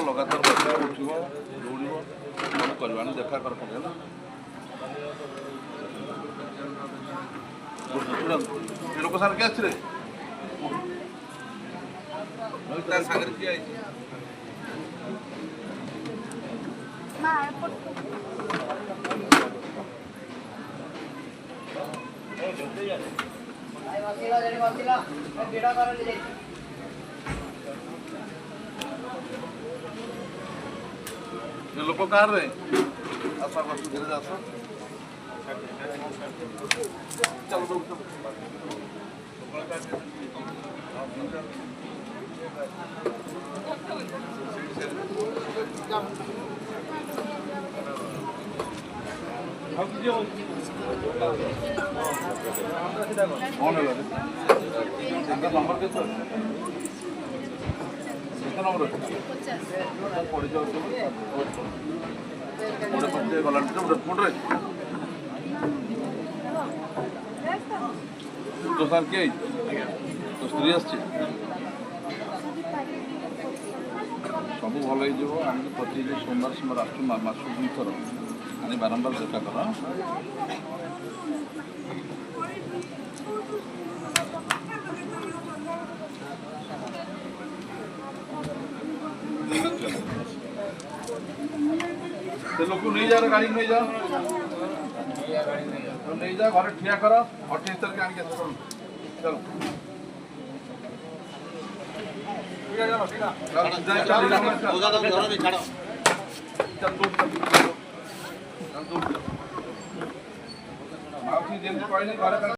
लगातार बस उठब दौड़ सब कर देखा कर पड़े लोक सारे क्या आसरे सागर किए लोक कार रे आस धीरे आस चलो नंबर के नंबर पड़ जाए गला तो सार किए तो स्त्री आस सब भल हो प्रति सोमवार सोमवार आस दुई थर आने बारंबार देखा कर लोक नहीं जा गाड़ी नहीं जा नहीं जा घर ठिया कर 28 तारीख आने चलो माउसी जेल कहले घर